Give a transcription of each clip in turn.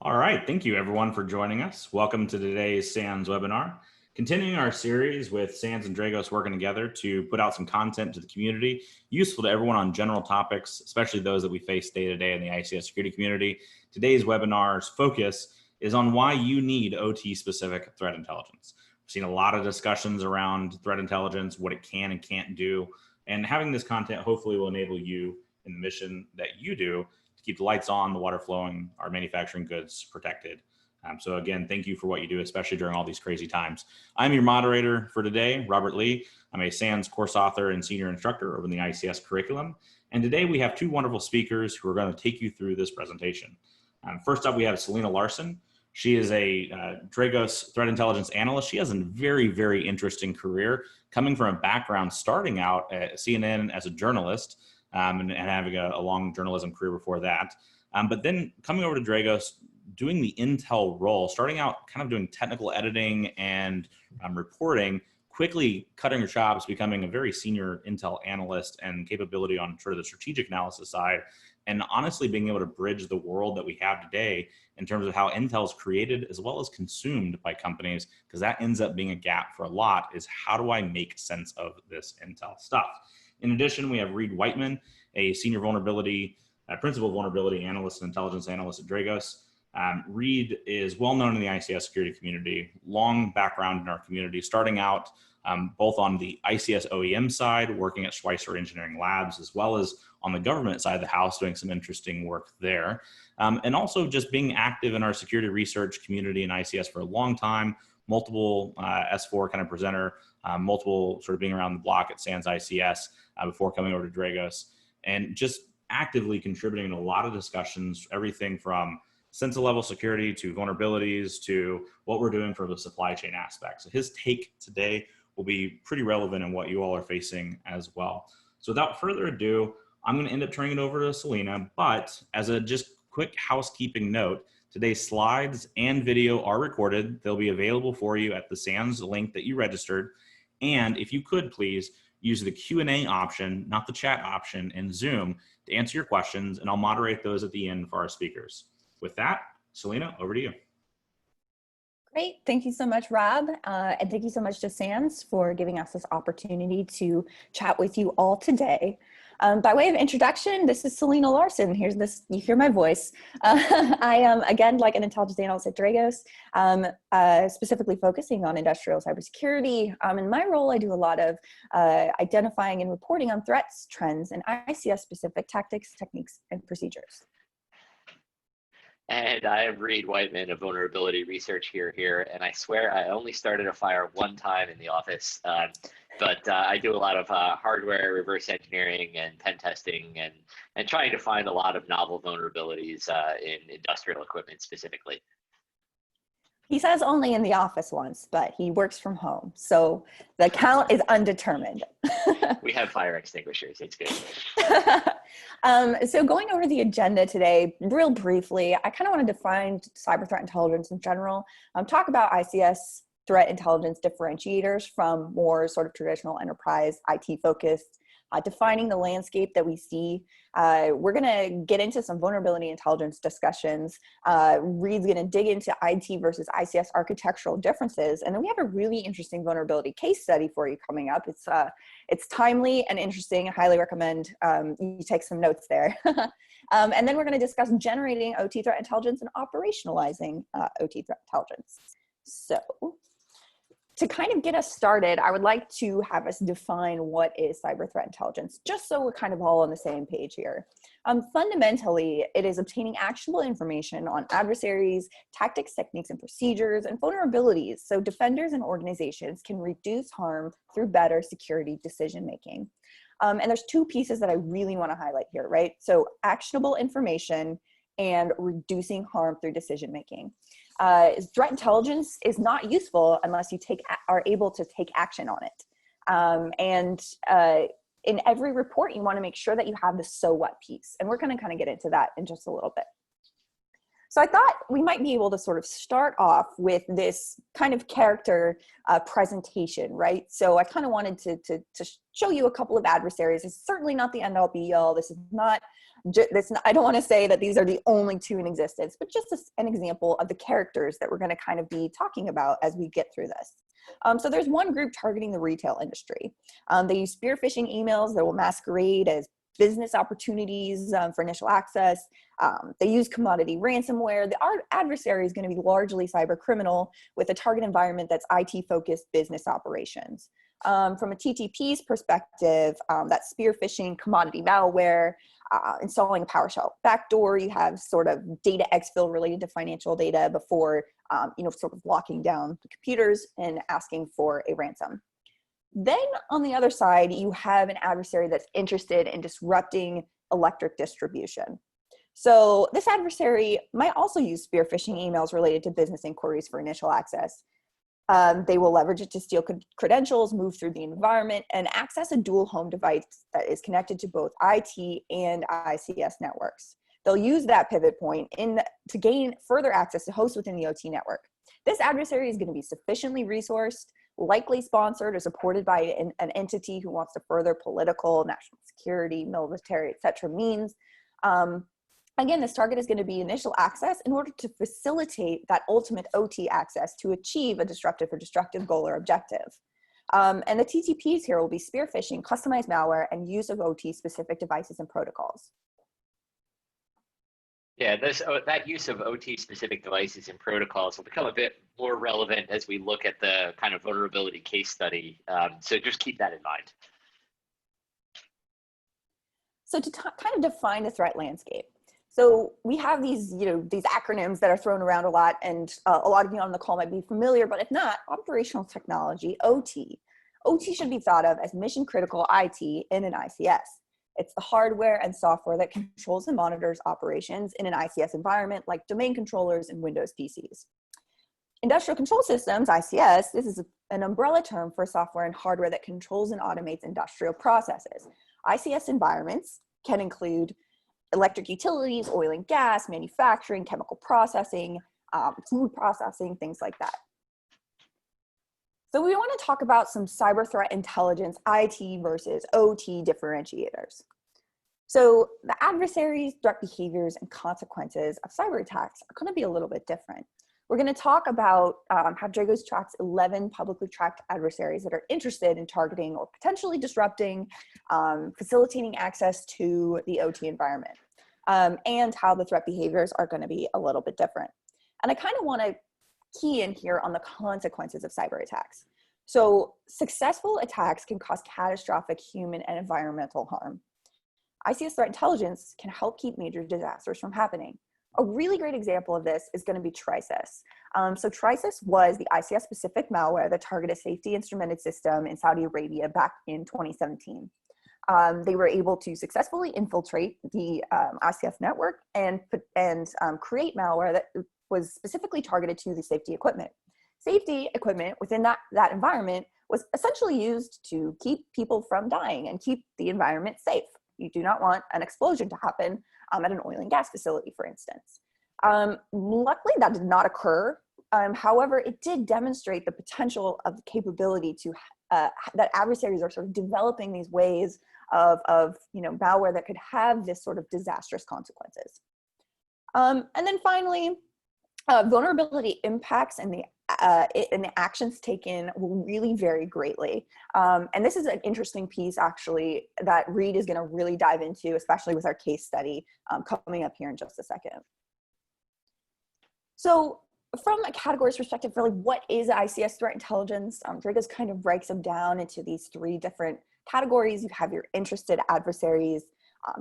All right, thank you everyone for joining us. Welcome to today's SANS webinar. Continuing our series with SANS and Dragos working together to put out some content to the community, useful to everyone on general topics, especially those that we face day to day in the ICS security community. Today's webinar's focus is on why you need OT-specific threat intelligence. We've seen a lot of discussions around threat intelligence, what it can and can't do, and having this content hopefully will enable you in the mission that you do to keep the lights on, the water flowing, our manufacturing goods protected. So again, thank you for what you do, especially during all these crazy times. I'm your moderator for today, Robert Lee. I'm a SANS course author and senior instructor over in the ICS curriculum. And today we have two wonderful speakers who are going to take you through this presentation. First up, we have Selena Larson. She is a Dragos threat intelligence analyst. She has a very, very interesting career, coming from a background starting out at CNN as a journalist and having a long journalism career before that. But then coming over to Dragos, doing the intel role, starting out kind of doing technical editing and reporting, quickly cutting her chops, becoming a very senior intel analyst and capability on sort of the strategic analysis side, and honestly being able to bridge the world that we have today in terms of how intel is created as well as consumed by companies, because that ends up being a gap for a lot, is how do I make sense of this intel stuff? In addition, we have Reid Wightman, a senior principal vulnerability analyst and intelligence analyst at Dragos. Reid is well known in the ICS security community, long background in our community, starting out both on the ICS OEM side, working at Schweitzer Engineering Labs, as well as on the government side of the house, doing some interesting work there. And also just being active in our security research community in ICS for a long time, multiple S4 kind of presenter, multiple sort of being around the block at SANS ICS before coming over to Dragos, and just actively contributing to a lot of discussions, everything from sensor level security to vulnerabilities to what we're doing for the supply chain aspect. So his take today will be pretty relevant in what you all are facing as well. So without further ado, I'm going to end up turning it over to Selena, but as a just quick housekeeping note, today's slides and video are recorded. They'll be available for you at the SANS link that you registered. And if you could please use the Q&A option, not the chat option in Zoom, to answer your questions, and I'll moderate those at the end for our speakers. With that, Selena, over to you. Great. Thank you so much, Rob. And thank you so much to SANS for giving us this opportunity to chat with you all today. By way of introduction, this is Selena Larson. You hear my voice. I am, again, like an intelligence analyst at Dragos, specifically focusing on industrial cybersecurity. In my role, I do a lot of identifying and reporting on threats, trends, and ICS-specific tactics, techniques, and procedures. And I am Reid Wightman, a vulnerability researcher here, and I swear I only started a fire one time in the office, but I do a lot of hardware reverse engineering and pen testing and trying to find a lot of novel vulnerabilities in industrial equipment specifically. He says only in the office once, but he works from home, so the count is undetermined. We have fire extinguishers, it's good. So going over the agenda today, real briefly, I kind of want to define cyber threat intelligence in general, talk about ICS threat intelligence differentiators from more sort of traditional enterprise IT focused, defining the landscape that we see. We're going to get into some vulnerability intelligence discussions. Reid's going to dig into IT versus ICS architectural differences. And then we have a really interesting vulnerability case study for you coming up. It's timely and interesting. I highly recommend you take some notes there. And then we're going to discuss generating OT threat intelligence and operationalizing OT threat intelligence. So to kind of get us started, I would like to have us define what is cyber threat intelligence, just so we're kind of all on the same page here. Fundamentally, it is obtaining actionable information on adversaries, tactics, techniques, and procedures, and vulnerabilities, so defenders and organizations can reduce harm through better security decision-making. And there's two pieces that I really want to highlight here, right? So actionable information and reducing harm through decision-making. Threat intelligence is not useful unless you are able to take action on it. In every report, you want to make sure that you have the so what piece. And we're going to kind of get into that in just a little bit. So I thought we might be able to sort of start off with this kind of character presentation, right? So I kind of wanted to show you a couple of adversaries. It's certainly not the end all be all. This is not I don't want to say that these are the only two in existence, but just an example of the characters that we're going to kind of be talking about as we get through this. So there's one group targeting the retail industry. They use spear phishing emails that will masquerade as business opportunities for initial access. They use commodity ransomware. The adversary is going to be largely cyber criminal with a target environment that's IT-focused business operations. From a TTP's perspective, that's spear phishing, commodity malware, installing a PowerShell backdoor. You have sort of data exfil related to financial data before, sort of locking down the computers and asking for a ransom. Then on the other side, you have an adversary that's interested in disrupting electric distribution. So this adversary might also use spear phishing emails related to business inquiries for initial access. They will leverage it to steal credentials, move through the environment, and access a dual home device that is connected to both IT and ICS networks. They'll use that pivot point to gain further access to hosts within the OT network. This adversary is going to be sufficiently resourced, likely sponsored or supported by an entity who wants to further political, national security, military, etc. means. Again, this target is going to be initial access in order to facilitate that ultimate OT access to achieve a disruptive or destructive goal or objective. And the TTPs here will be spear phishing, customized malware, and use of OT-specific devices and protocols. Yeah, that use of OT-specific devices and protocols will become a bit more relevant as we look at the kind of vulnerability case study. So just keep that in mind. So to kind of define the threat landscape. So we have these acronyms that are thrown around a lot, and a lot of you on the call might be familiar, but if not, operational technology, OT. OT should be thought of as mission critical IT in an ICS. It's the hardware and software that controls and monitors operations in an ICS environment, like domain controllers and Windows PCs. Industrial control systems, ICS, this is an umbrella term for software and hardware that controls and automates industrial processes. ICS environments can include electric utilities, oil and gas, manufacturing, chemical processing, food processing, things like that. So we want to talk about some cyber threat intelligence, IT versus OT differentiators. So the adversaries, threat behaviors, and consequences of cyber attacks are going to be a little bit different. We're going to talk about how Dragos tracks 11 publicly tracked adversaries that are interested in targeting or potentially disrupting, facilitating access to the OT environment, and how the threat behaviors are going to be a little bit different. And I kind of want to key in here on the consequences of cyber attacks. So successful attacks can cause catastrophic human and environmental harm. ICS threat intelligence can help keep major disasters from happening. A really great example of this is going to be Trisis. So Trisis was the ICS-specific malware that targeted a safety instrumented system in Saudi Arabia back in 2017. They were able to successfully infiltrate the ICS network and create malware that was specifically targeted to the safety equipment. Safety equipment within that environment was essentially used to keep people from dying and keep the environment safe. You do not want an explosion to happen at an oil and gas facility, for instance. Luckily, that did not occur. However, it did demonstrate the potential of the capability to that adversaries are sort of developing these ways of malware that could have this sort of disastrous consequences. And then finally, vulnerability impacts and the actions taken will really vary greatly. And this is an interesting piece, actually, that Reid is going to really dive into, especially with our case study coming up here in just a second. So from a categories perspective, really, what is ICS threat intelligence? Dragos kind of breaks them down into these three different categories. You have your interested adversaries,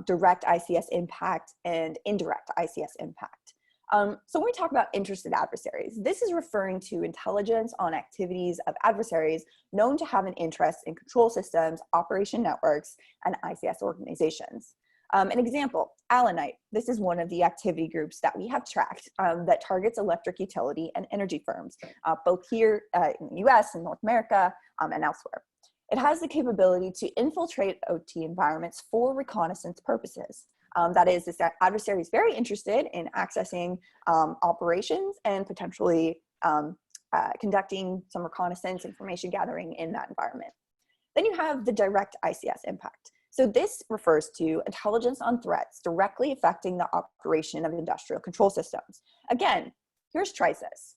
direct ICS impact, and indirect ICS impact. So when we talk about interested adversaries, this is referring to intelligence on activities of adversaries known to have an interest in control systems, operation networks, and ICS organizations. An example, Alanite. This is one of the activity groups that we have tracked that targets electric utility and energy firms, both here in the US and North America and elsewhere. It has the capability to infiltrate OT environments for reconnaissance purposes. That is, this adversary is very interested in accessing operations and potentially conducting some reconnaissance information gathering in that environment. Then you have the direct ICS impact. So this refers to intelligence on threats directly affecting the operation of industrial control systems. Again, here's TRISIS.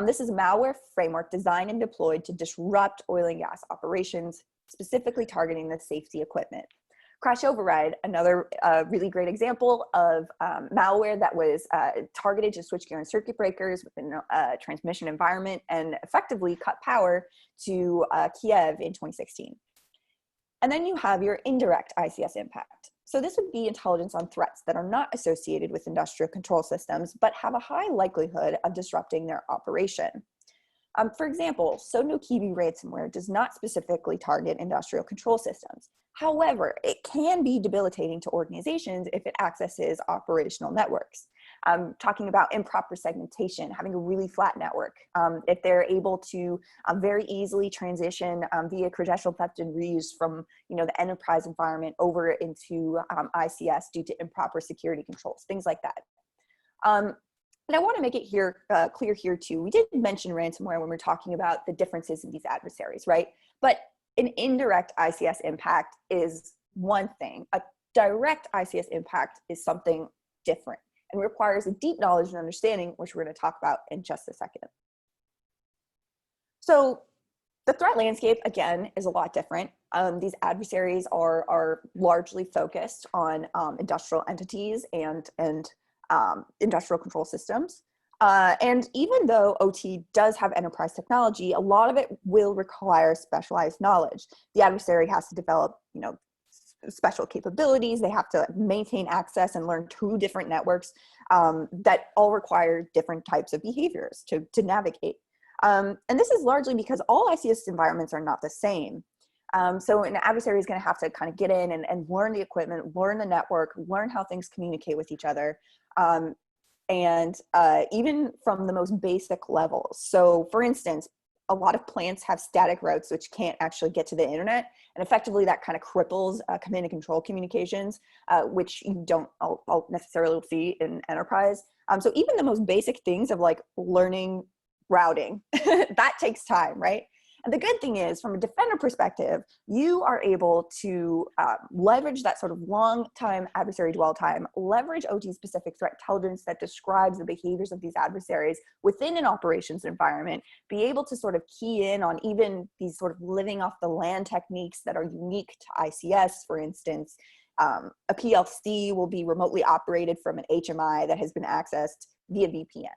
This is a malware framework designed and deployed to disrupt oil and gas operations, specifically targeting the safety equipment. Crash override, another really great example of malware that was targeted to switchgear and circuit breakers within a transmission environment and effectively cut power to Kiev in 2016. And then you have your indirect ICS impact. So this would be intelligence on threats that are not associated with industrial control systems, but have a high likelihood of disrupting their operation. For example, SonoKibi ransomware does not specifically target industrial control systems. However, it can be debilitating to organizations if it accesses operational networks. Talking about improper segmentation, having a really flat network. If they're able to very easily transition via credential theft and reuse from the enterprise environment over into ICS due to improper security controls, things like that. And I want to make it clear here too. We did mention ransomware when we're talking about the differences in these adversaries, right? But an indirect ICS impact is one thing. A direct ICS impact is something different and requires a deep knowledge and understanding, which we're going to talk about in just a second. So the threat landscape, again, is a lot different. These adversaries are largely focused on industrial entities and industrial control systems. And even though OT does have enterprise technology, a lot of it will require specialized knowledge. The adversary has to develop, special capabilities. They have to maintain access and learn 2 different networks that all require different types of behaviors to navigate. And this is largely because all ICS environments are not the same. So an adversary is going to have to kind of get in and learn the equipment, learn the network, learn how things communicate with each other. And even from the most basic levels. So for instance, a lot of plants have static routes which can't actually get to the internet. And effectively that kind of cripples command and control communications, which you don't necessarily see in enterprise. So even the most basic things of like learning routing, that takes time, right? And the good thing is, from a defender perspective, you are able to leverage that sort of long time adversary dwell time, leverage OT-specific threat intelligence that describes the behaviors of these adversaries within an operations environment, be able to sort of key in on even these sort of living off the land techniques that are unique to ICS, for instance. A PLC will be remotely operated from an HMI that has been accessed via VPN.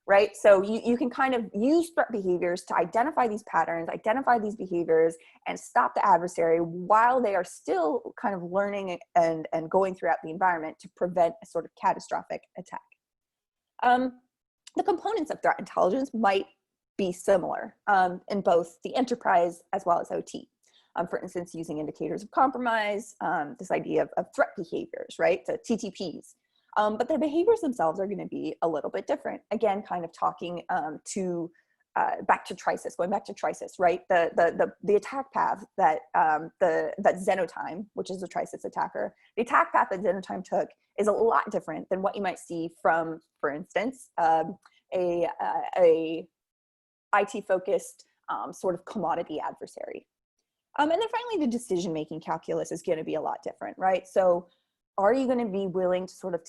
Right? So you can kind of use threat behaviors to identify these patterns, identify these behaviors, and stop the adversary while they are still kind of learning and going throughout the environment to prevent a sort of catastrophic attack. The components of threat intelligence might be similar in both the enterprise as well as OT. For instance, using indicators of compromise, this idea of threat behaviors, right? The TTPs. But the behaviors themselves are going to be a little bit different. Again, kind of talking back to TRISIS, going back to TRISIS, right? The attack path that that Xenotime, which is a TRISIS attacker, the attack path that Xenotime took is a lot different than what you might see from, for instance, a IT-focused sort of commodity adversary. And then finally, the decision-making calculus is going to be a lot different, right? So are you going to be willing to sort of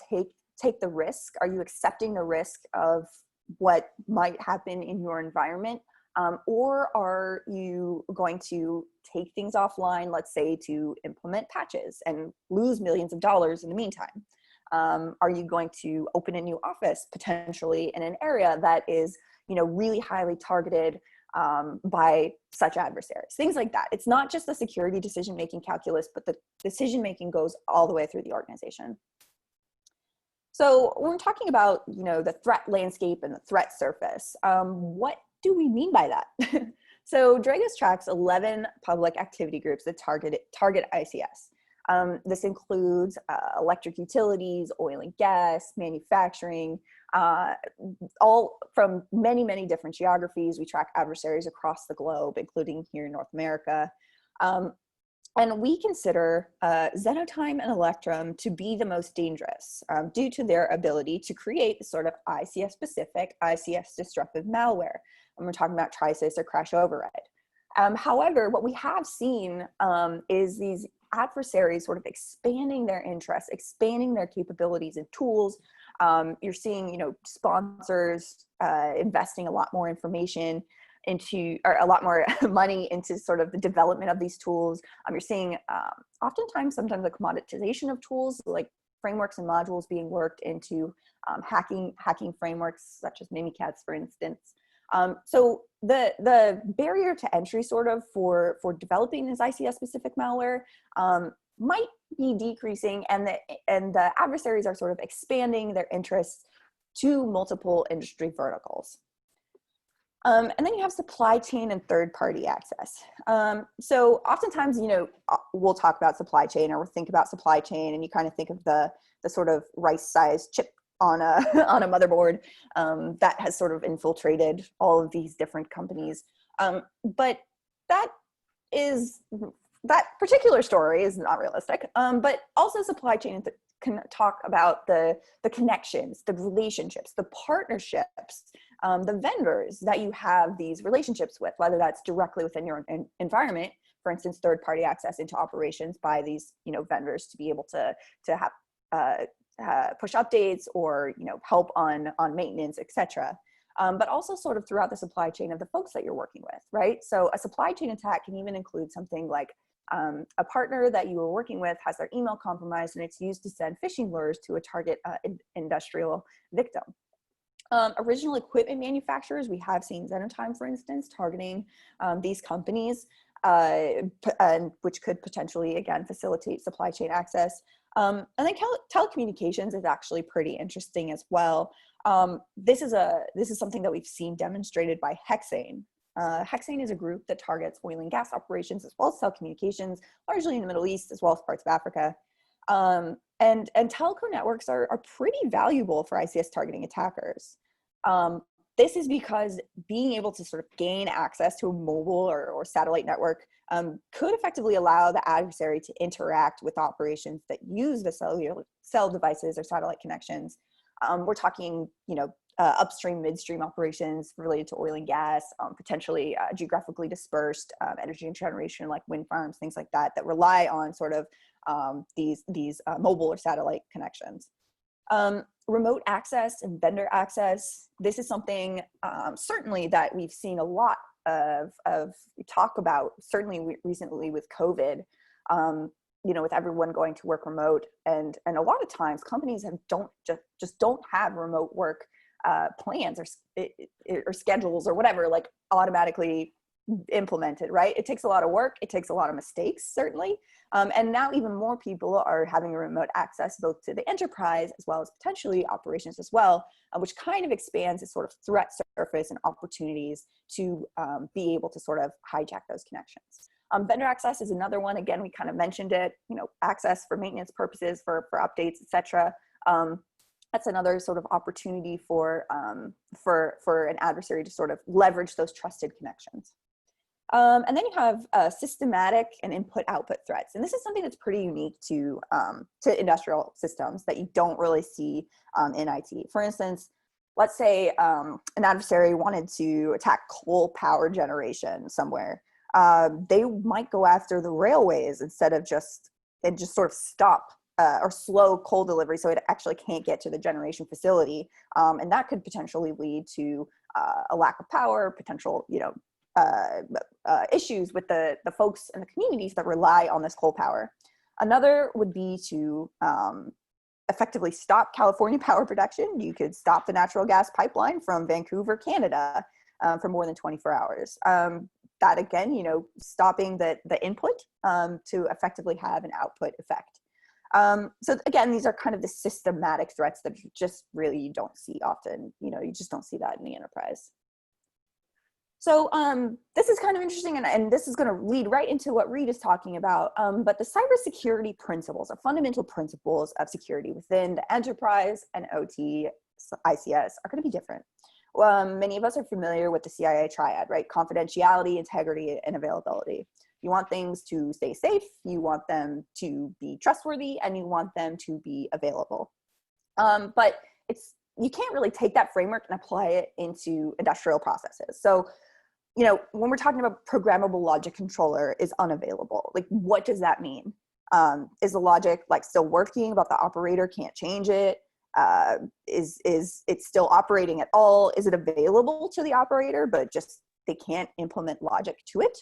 take the risk? Are you accepting the risk of what might happen in your environment? Or are you going to take things offline, let's say, to implement patches and lose millions of dollars in the meantime? Are you going to open a new office potentially in an area that is, really highly targeted by such adversaries, things like that. It's not just the security decision-making calculus, but the decision-making goes all the way through the organization. So when we're talking about, the threat landscape and the threat surface, what do we mean by that? So Dragos tracks 11 public activity groups that target ICS. This includes electric utilities, oil and gas, manufacturing, all from many, many different geographies. We track adversaries across the globe, including here in North America. And we consider Xenotime and Electrum to be the most dangerous due to their ability to create sort of ICS-specific, ICS-disruptive malware. And we're talking about TRISIS or crash override. However, what we have seen is these adversaries sort of expanding their interests, expanding their capabilities and tools. You're seeing, you know, sponsors investing a lot more information into, or a lot more money into sort of the development of these tools. You're seeing sometimes the commoditization of tools, like frameworks and modules being worked into hacking frameworks such as Mimikatz, for instance. So the barrier to entry sort of for developing this ICS specific malware might be decreasing, and the adversaries are sort of expanding their interests to multiple industry verticals. And then you have supply chain and third-party access. So oftentimes, you know, we'll talk about supply chain, or we'll think about supply chain, and you kind of think of the sort of rice-sized chip on a on a motherboard that has sort of infiltrated all of these different companies. But that particular story is not realistic. But also supply chain can talk about the connections, the relationships, the partnerships, the vendors that you have these relationships with, whether that's directly within your environment, for instance, third-party access into operations by these, you know, vendors to be able to have push updates, or, you know, help on maintenance, etc. But also sort of throughout the supply chain of the folks that you're working with, right? So a supply chain attack can even include something like a partner that you were working with has their email compromised, and it's used to send phishing lures to a target industrial victim. Original equipment manufacturers, we have seen Zenotime, for instance, targeting these companies, which could potentially, again, facilitate supply chain access. And then telecommunications is actually pretty interesting as well. This is something that we've seen demonstrated by Hexane. Hexane is a group that targets oil and gas operations as well as telecommunications, largely in the Middle East as well as parts of Africa. And telco networks are pretty valuable for ICS targeting attackers. This is because being able to sort of gain access to a mobile or satellite network could effectively allow the adversary to interact with operations that use the cell devices or satellite connections. We're talking, you know, upstream, midstream operations related to oil and gas, potentially geographically dispersed energy and generation, like wind farms, things like that, that rely on sort of these mobile or satellite connections. Remote access and vendor access. This is something certainly that we've seen a lot of talk about, certainly recently with COVID, you know, with everyone going to work remote, and a lot of times companies don't have remote work plans or schedules or whatever, like automatically implemented, right? It takes a lot of work. It takes a lot of mistakes, certainly. And now even more people are having remote access both to the enterprise as well as potentially operations as well, which kind of expands the sort of threat surface and opportunities to be able to sort of hijack those connections. Vendor access is another one. Again, we kind of mentioned it, you know, access for maintenance purposes, for updates, etc. That's another sort of opportunity for an adversary to sort of leverage those trusted connections. And then you have systematic and input-output threats. And this is something that's pretty unique to industrial systems that you don't really see in IT. For instance, let's say an adversary wanted to attack coal power generation somewhere. They might go after the railways instead of just sort of stop or slow coal delivery so it actually can't get to the generation facility. And that could potentially lead to a lack of power, potential, you know, issues with the folks in the communities that rely on this coal power. Another would be to effectively stop California power production. You could stop the natural gas pipeline from Vancouver, Canada, for more than 24 hours. That again, you know, stopping the input to effectively have an output effect. So again, these are kind of the systematic threats that just really you don't see often. You know, you just don't see that in the enterprise. So this is kind of interesting, and this is going to lead right into what Reid is talking about. But the cybersecurity principles, or fundamental principles of security within the enterprise and OT ICS are going to be different. Many of us are familiar with the CIA triad, right? Confidentiality, integrity, and availability. You want things to stay safe, you want them to be trustworthy, and you want them to be available. But you can't really take that framework and apply it into industrial processes. So, you know, when we're talking about programmable logic controller is unavailable, like what does that mean? Is the logic like still working, but the operator can't change it? Is it still operating at all? Is it available to the operator, but just they can't implement logic to it?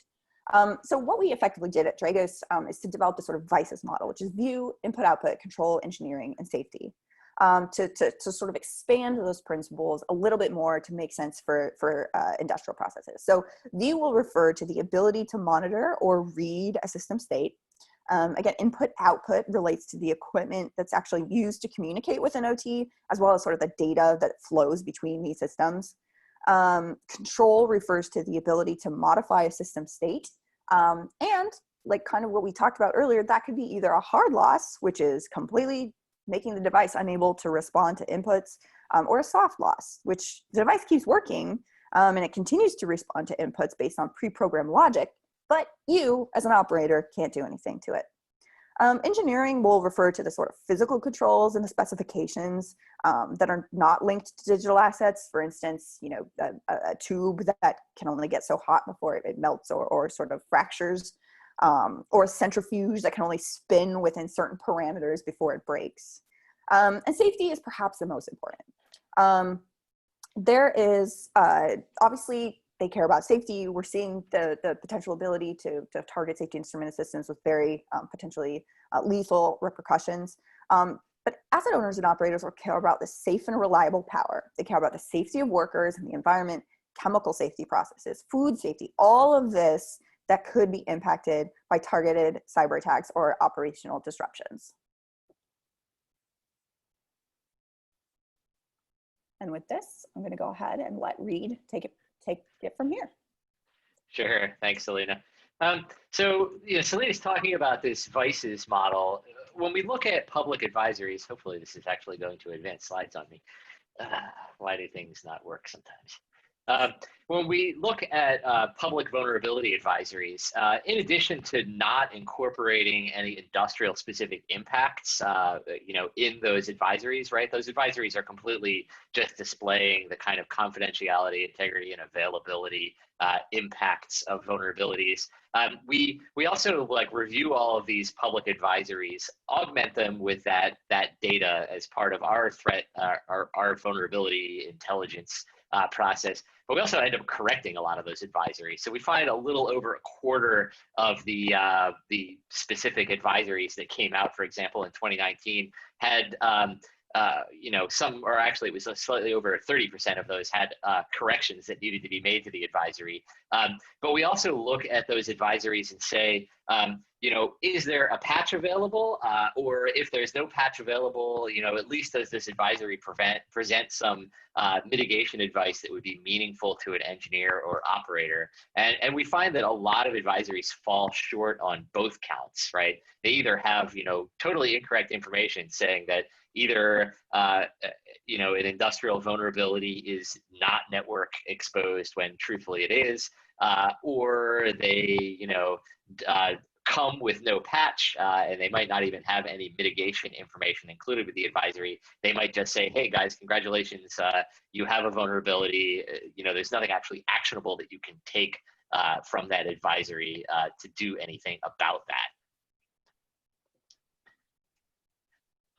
So what we effectively did at Dragos is to develop this sort of VICES model, which is view, input, output, control, engineering, and safety, to sort of expand those principles a little bit more to make sense for industrial processes. So view will refer to the ability to monitor or read a system state. Again, input output relates to the equipment that's actually used to communicate with an OT, as well as sort of the data that flows between these systems. Control refers to the ability to modify a system state. And like kind of what we talked about earlier, that could be either a hard loss, which is completely making the device unable to respond to inputs, or a soft loss, which the device keeps working, and it continues to respond to inputs based on pre-programmed logic, but you as an operator can't do anything to it. Engineering will refer to the sort of physical controls and the specifications that are not linked to digital assets. For instance, you know, a tube that can only get so hot before it melts or sort of fractures, or a centrifuge that can only spin within certain parameters before it breaks. And safety is perhaps the most important. There is obviously, they care about safety. We're seeing the potential ability to target safety instrument systems with very potentially lethal repercussions. But asset owners and operators will care about the safe and reliable power. They care about the safety of workers and the environment, chemical safety processes, food safety, all of this that could be impacted by targeted cyber attacks or operational disruptions. And with this, I'm going to go ahead and let Reid take it from here. Sure, thanks, Selena. So, you know, Selena's talking about this VICES model. When we look at public advisories, hopefully this is actually going to advance slides on me. Why do things not work sometimes? When we look at public vulnerability advisories, in addition to not incorporating any industrial specific impacts, you know, in those advisories, right? Those advisories are completely just displaying the kind of confidentiality, integrity, and availability impacts of vulnerabilities. We also like review all of these public advisories, augment them with that data as part of our threat, our vulnerability intelligence process, but we also end up correcting a lot of those advisories. So we find a little over a quarter of the specific advisories that came out, for example, in 2019 had you know, some, or actually it was slightly over 30% of those had corrections that needed to be made to the advisory. But we also look at those advisories and say, you know, is there a patch available? Or if there's no patch available, you know, at least does this advisory present some mitigation advice that would be meaningful to an engineer or operator? And we find that a lot of advisories fall short on both counts, right? They either have, you know, totally incorrect information saying that either, you know, an industrial vulnerability is not network exposed when truthfully it is, or they, you know, come with no patch, and they might not even have any mitigation information included with the advisory. They might just say, hey guys, congratulations, you have a vulnerability. You know, there's nothing actually actionable that you can take from that advisory to do anything about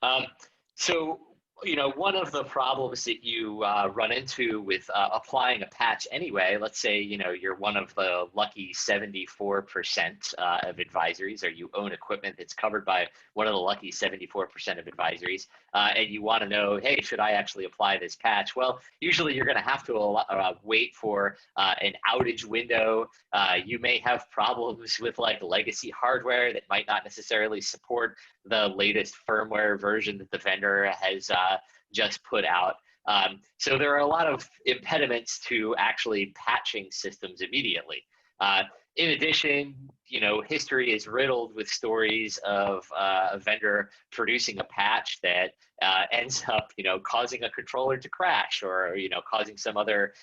that. So, you know, one of the problems that you run into with applying a patch anyway, let's say, you know, you're one of the lucky 74% of advisories, or you own equipment that's covered by one of the lucky 74% of advisories, and you want to know, hey, should I actually apply this patch? Well, usually you're going to have to wait for an outage window. You may have problems with like legacy hardware that might not necessarily support the latest firmware version that the vendor has just put out. So there are a lot of impediments to actually patching systems immediately. In addition, you know, history is riddled with stories of a vendor producing a patch that ends up, you know, causing a controller to crash, or, you know, causing some other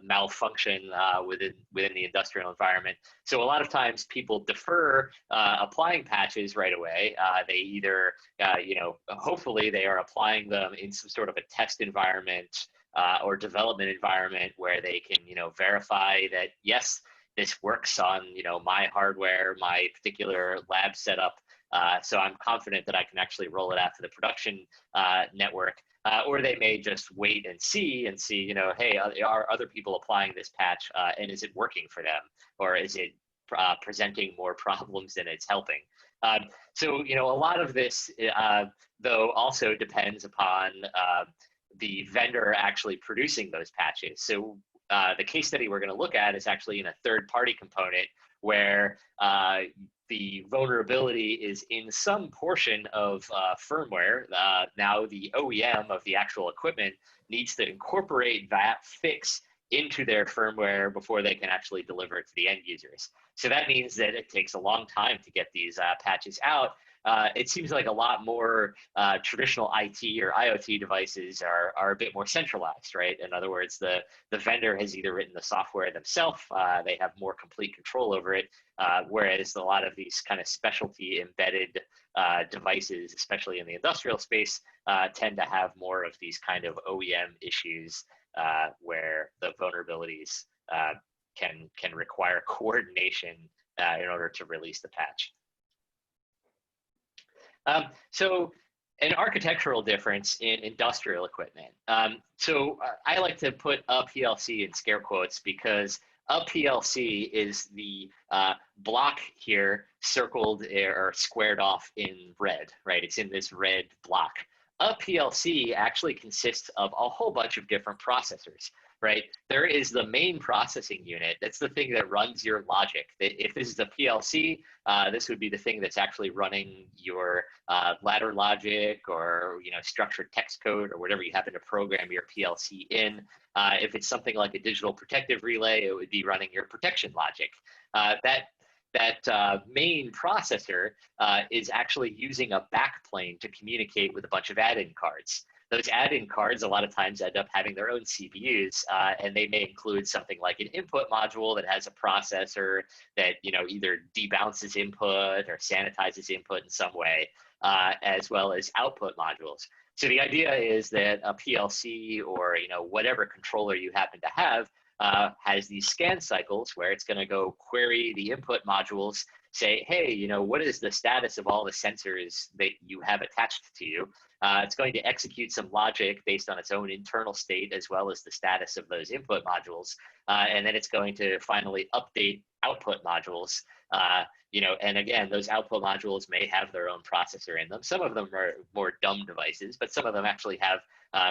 malfunction within the industrial environment. So a lot of times people defer applying patches right away. They either, you know, hopefully they are applying them in some sort of a test environment or development environment where they can, you know, verify that, yes, this works on, you know, my hardware, my particular lab setup, So I'm confident that I can actually roll it out to the production network. Or they may just wait and see, you know, hey, are other people applying this patch, and is it working for them, or is it presenting more problems than it's helping? So, you know, a lot of this, though, also depends upon the vendor actually producing those patches. So the case study we're going to look at is actually in a third-party component where the vulnerability is in some portion of firmware. Now the OEM of the actual equipment needs to incorporate that fix into their firmware before they can actually deliver it to the end users. So that means that it takes a long time to get these patches out. It seems like a lot more traditional IT or IoT devices are a bit more centralized, right? In other words, the vendor has either written the software themselves, they have more complete control over it, whereas a lot of these kind of specialty embedded devices, especially in the industrial space, tend to have more of these kind of OEM issues where the vulnerabilities can require coordination in order to release the patch. So an architectural difference in industrial equipment. I like to put a PLC in scare quotes because a PLC is the block here circled or squared off in red, right? It's in this red block. A PLC actually consists of a whole bunch of different processors, right? There is the main processing unit. That's the thing that runs your logic. If this is a PLC, this would be the thing that's actually running your ladder logic or, you know, structured text code or whatever you happen to program your PLC in. If it's something like a digital protective relay, it would be running your protection logic. That main processor is actually using a backplane to communicate with a bunch of add-in cards. Those add-in cards a lot of times end up having their own CPUs, and they may include something like an input module that has a processor that, you know, either debounces input or sanitizes input in some way, as well as output modules. So the idea is that a PLC or, you know, whatever controller you happen to have has these scan cycles where it's going to go query the input modules, say, hey, you know, what is the status of all the sensors that you have attached to you? It's going to execute some logic based on its own internal state as well as the status of those input modules. And then it's going to finally update output modules. You know, and again, those output modules may have their own processor in them. Some of them are more dumb devices, but some of them actually have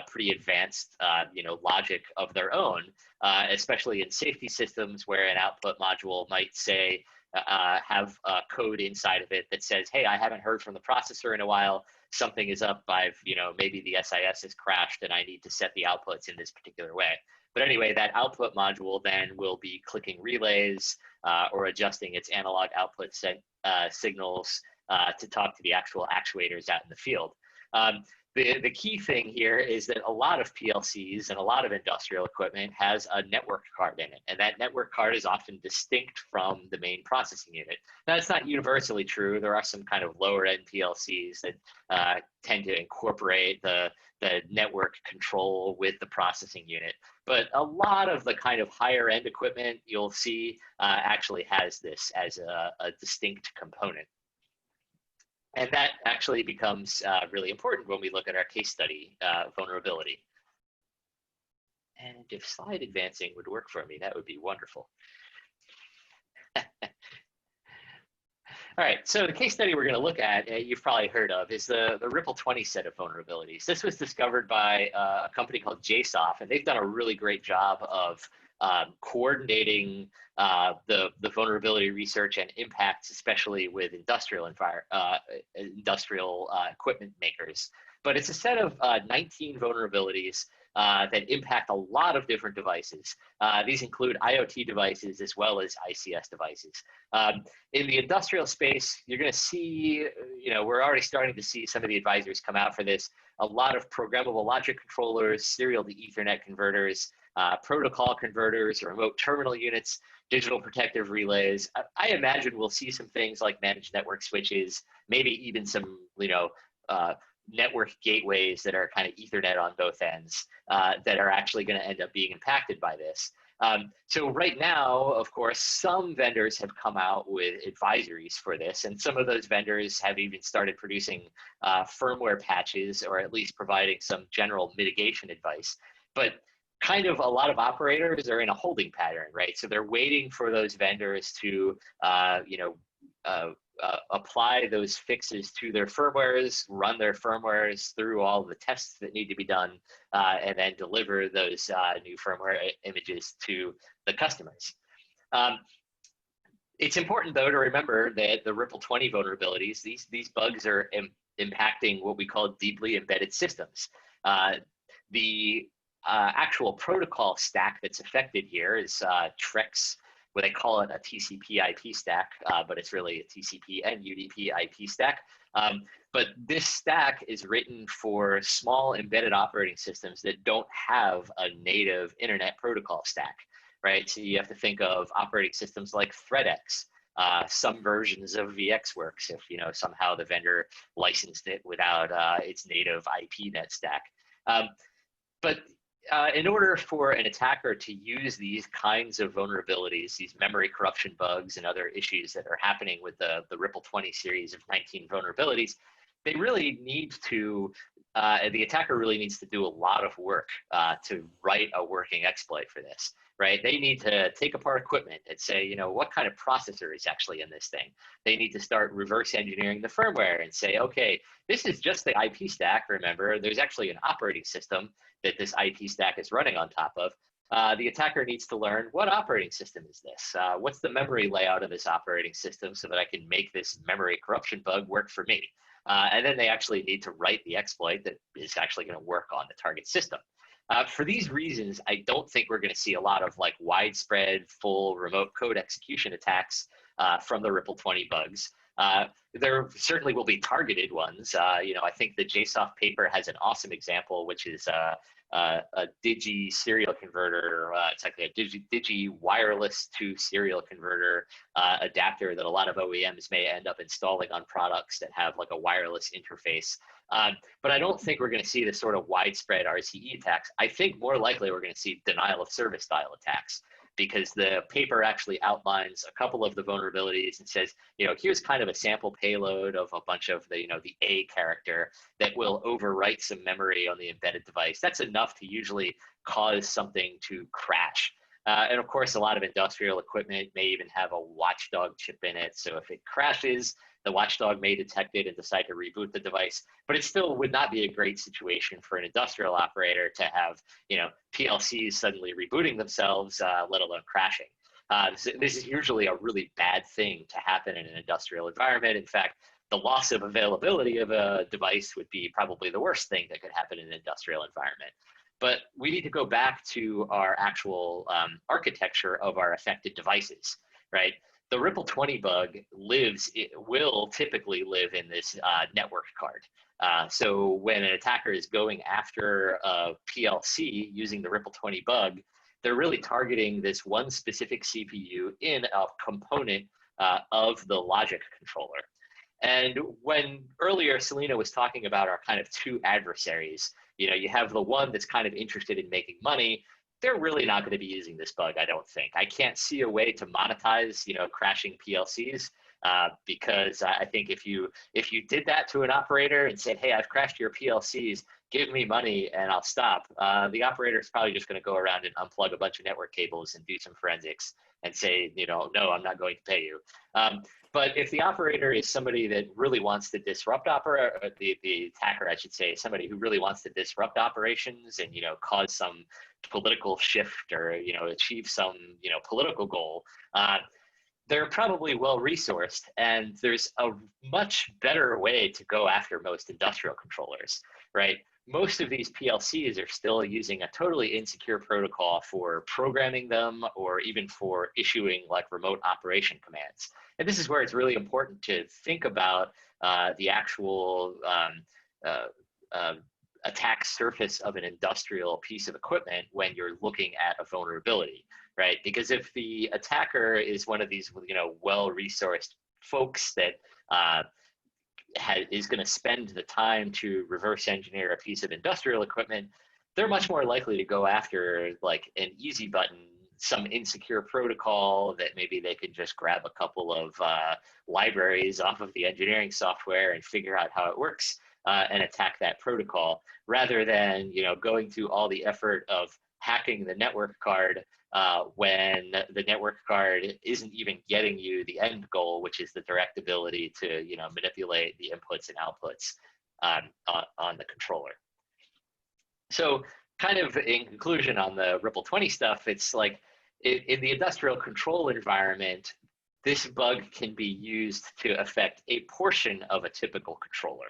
pretty advanced, you know, logic of their own, especially in safety systems where an output module might say, have code inside of it that says, hey, I haven't heard from the processor in a while. Something is up. You know, maybe the SIS has crashed and I need to set the outputs in this particular way. But anyway, that output module then will be clicking relays or adjusting its analog output signals to talk to the actual actuators out in the field. The key thing here is that a lot of PLCs and a lot of industrial equipment has a network card in it, and that network card is often distinct from the main processing unit. Now, it's not universally true. There are some kind of lower-end PLCs that tend to incorporate the network control with the processing unit, but a lot of the kind of higher-end equipment you'll see actually has this as a distinct component. And that actually becomes really important when we look at our case study vulnerability. And if slide advancing would work for me, that would be wonderful. All right, so the case study we're going to look at, you've probably heard of, is the Ripple 20 set of vulnerabilities. This was discovered by a company called JSOF, and they've done a really great job of coordinating the vulnerability research and impacts, especially with industrial equipment makers. But it's a set of 19 vulnerabilities that impact a lot of different devices. These include IoT devices as well as ICS devices. In the industrial space, you're going to see, you know, we're already starting to see some of the advisors come out for this. A lot of programmable logic controllers, serial to Ethernet converters, protocol converters, remote terminal units, digital protective relays. I imagine we'll see some things like managed network switches, maybe even some, you know, network gateways that are kind of Ethernet on both ends that are actually going to end up being impacted by this. So right now, of course, some vendors have come out with advisories for this, and some of those vendors have even started producing firmware patches, or at least providing some general mitigation advice. But kind of a lot of operators are in a holding pattern, right? So they're waiting for those vendors to, apply those fixes to their firmwares, run their firmwares through all the tests that need to be done, and then deliver those new firmware images to the customers. It's important, though, to remember that the Ripple 20 vulnerabilities, these bugs are impacting what we call deeply embedded systems. The actual protocol stack that's affected here is TREX, where they call it a TCP IP stack, but it's really a TCP and UDP IP stack. But this stack is written for small embedded operating systems that don't have a native internet protocol stack, right? So you have to think of operating systems like ThreadX, some versions of VxWorks, if somehow the vendor licensed it without its native IPnet stack. But in order for an attacker to use these kinds of vulnerabilities, these memory corruption bugs and other issues that are happening with the Ripple 20 series of 19 vulnerabilities, they really need to, the attacker really needs to do a lot of work to write a working exploit for this, right? They need to take apart equipment and say, what kind of processor is actually in this thing? They need to start reverse engineering the firmware and say, okay, this is just the IP stack. Remember, there's actually an operating system that this IP stack is running on top of. The attacker needs to learn, what operating system is this? What's the memory layout of this operating system so that I can make this memory corruption bug work for me? And then they actually need to write the exploit that is actually going to work on the target system. For these reasons, I don't think we're going to see a lot of like widespread full remote code execution attacks from the Ripple 20 bugs. There certainly will be targeted ones. I think the JSOF paper has an awesome example, which is a Digi serial converter. It's like a Digi wireless to serial converter adapter that a lot of OEMs may end up installing on products that have like a wireless interface. But I don't think we're going to see this sort of widespread RCE attacks. I think more likely we're going to see denial of service style attacks, because the paper actually outlines a couple of the vulnerabilities and says, here's kind of a sample payload of a bunch of the A character that will overwrite some memory on the embedded device. That's enough to usually cause something to crash. And of course, a lot of industrial equipment may even have a watchdog chip in it. So if it crashes, the watchdog may detect it and decide to reboot the device, but it still would not be a great situation for an industrial operator to have, PLCs suddenly rebooting themselves, let alone crashing. This is usually a really bad thing to happen in an industrial environment. In fact, the loss of availability of a device would be probably the worst thing that could happen in an industrial environment. But we need to go back to our actual architecture of our affected devices, right? The Ripple 20 bug will typically live in this network card. So when an attacker is going after a PLC using the Ripple 20 bug, they're really targeting this one specific CPU in a component of the logic controller. And when earlier Selena was talking about our kind of two adversaries, you have the one that's kind of interested in making money. They're really not going to be using this bug, I don't think. I can't see a way to monetize, crashing PLCs, because I think if you did that to an operator and said, hey, I've crashed your PLCs, give me money and I'll stop, the operator is probably just going to go around and unplug a bunch of network cables and do some forensics and say, no, I'm not going to pay you. But if the operator is somebody that really wants to disrupt the attacker, I should say, somebody who really wants to disrupt operations and, cause some political shift or, achieve some, political goal, they're probably well-resourced, and there's a much better way to go after most industrial controllers, right? Most of these PLCs are still using a totally insecure protocol for programming them or even for issuing like remote operation commands. And this is where it's really important to think about the actual attack surface of an industrial piece of equipment when you're looking at a vulnerability, right? Because if the attacker is one of these, well-resourced folks that is going to spend the time to reverse engineer a piece of industrial equipment, they're much more likely to go after like an easy button, some insecure protocol that maybe they could just grab a couple of libraries off of the engineering software and figure out how it works and attack that protocol, rather than going through all the effort of hacking the network card when the network card isn't even getting you the end goal, which is the direct ability to manipulate the inputs and outputs on the controller. So kind of in conclusion on the Ripple 20 stuff, it's like in the industrial control environment, this bug can be used to affect a portion of a typical controller.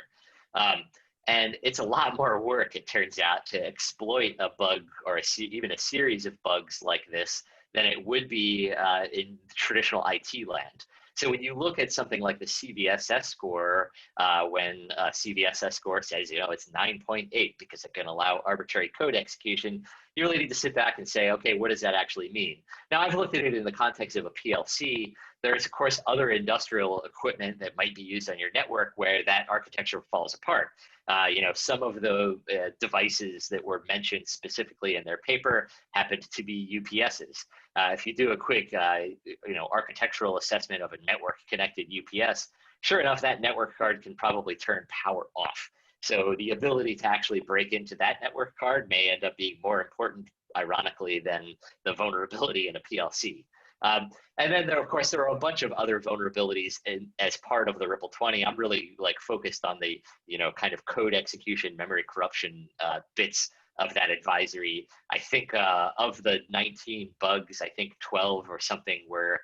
And it's a lot more work, it turns out, to exploit a bug or even a series of bugs like this than it would be in traditional IT land. So when you look at something like the CVSS score, when CVSS score says, it's 9.8 because it can allow arbitrary code execution, you really need to sit back and say, okay, what does that actually mean? Now, I've looked at it in the context of a PLC. There's, of course, other industrial equipment that might be used on your network where that architecture falls apart. Some of the devices that were mentioned specifically in their paper happened to be UPSs. If you do a quick, architectural assessment of a network-connected UPS, sure enough, that network card can probably turn power off. So the ability to actually break into that network card may end up being more important, ironically, than the vulnerability in a PLC. And then there are a bunch of other vulnerabilities as part of the Ripple 20. I'm really focused on the, kind of code execution, memory corruption bits of that advisory. I think of the 19 bugs, I think 12 or something were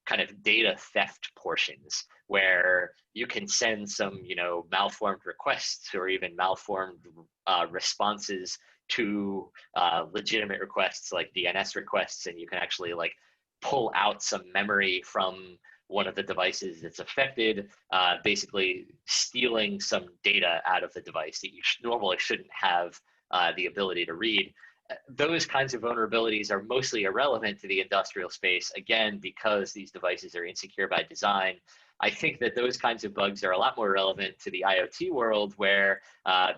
kind of data theft portions, where you can send some, malformed requests or even malformed responses to legitimate requests like DNS requests, and you can actually pull out some memory from one of the devices that's affected, basically stealing some data out of the device that you normally shouldn't have the ability to read. Those kinds of vulnerabilities are mostly irrelevant to the industrial space, again, because these devices are insecure by design. I think that those kinds of bugs are a lot more relevant to the IoT world, where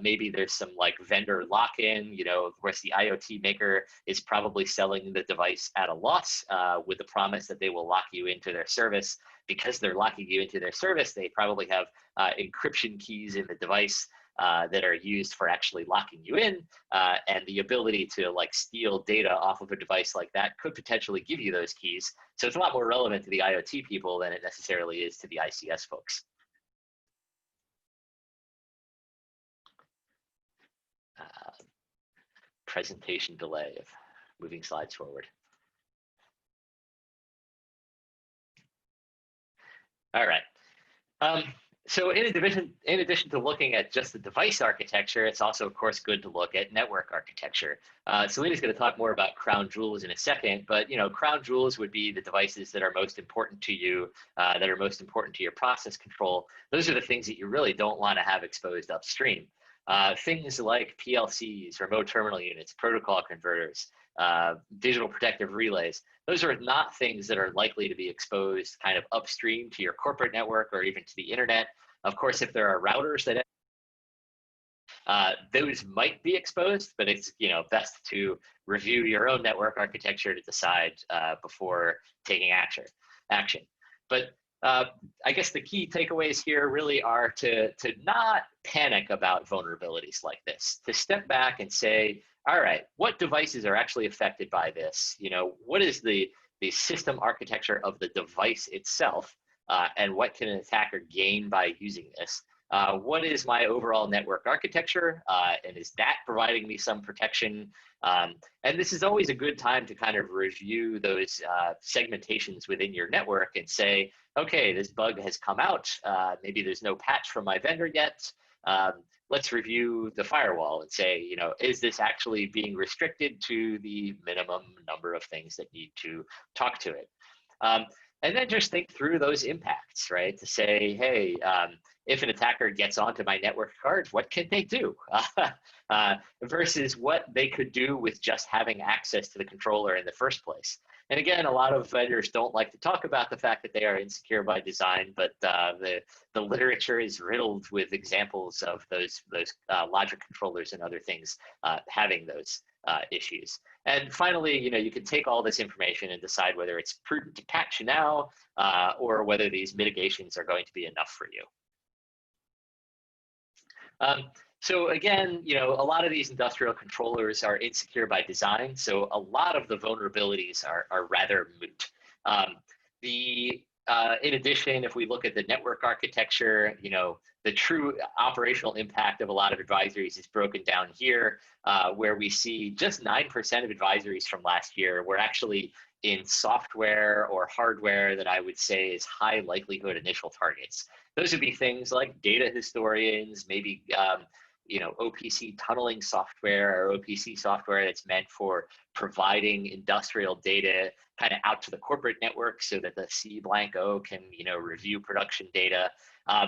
maybe there's some vendor lock-in. Of course, the IoT maker is probably selling the device at a loss with the promise that they will lock you into their service. Because they're locking you into their service, they probably have encryption keys in the device that are used for actually locking you in, and the ability to steal data off of a device like that could potentially give you those keys. So it's a lot more relevant to the IoT people than it necessarily is to the ICS folks. Presentation delay of moving slides forward. All right. So in addition to looking at just the device architecture, it's also, of course, good to look at network architecture. Selena's going to talk more about crown jewels in a second, but crown jewels would be the devices that are most important to you, that are most important to your process control. Those are the things that you really don't want to have exposed upstream. Things like PLCs, remote terminal units, protocol converters, digital protective relays. Those are not things that are likely to be exposed kind of upstream to your corporate network or even to the internet. Of course, if there are routers that those might be exposed, but it's best to review your own network architecture to decide before taking action. But I guess the key takeaways here really are to not panic about vulnerabilities like this, to step back and say, all right, what devices are actually affected by this? What is the system architecture of the device itself, and what can an attacker gain by using this? What is my overall network architecture, and is that providing me some protection? And this is always a good time to kind of review those segmentations within your network and say, okay, this bug has come out. Maybe there's no patch from my vendor yet. Let's review the firewall and say, is this actually being restricted to the minimum number of things that need to talk to it? And then just think through those impacts, right? To say, hey, if an attacker gets onto my network card, what can they do? Versus what they could do with just having access to the controller in the first place. And again, a lot of vendors don't like to talk about the fact that they are insecure by design, but the literature is riddled with examples of those logic controllers and other things having those issues. And finally, you can take all this information and decide whether it's prudent to patch now or whether these mitigations are going to be enough for you. So again, a lot of these industrial controllers are insecure by design. So a lot of the vulnerabilities are rather moot. In addition, if we look at the network architecture, the true operational impact of a lot of advisories is broken down here, where we see just 9% of advisories from last year were actually in software or hardware that I would say is high likelihood initial targets. Those would be things like data historians, maybe OPC tunneling software or OPC software that's meant for providing industrial data kind of out to the corporate network so that the C-blank-O can review production data,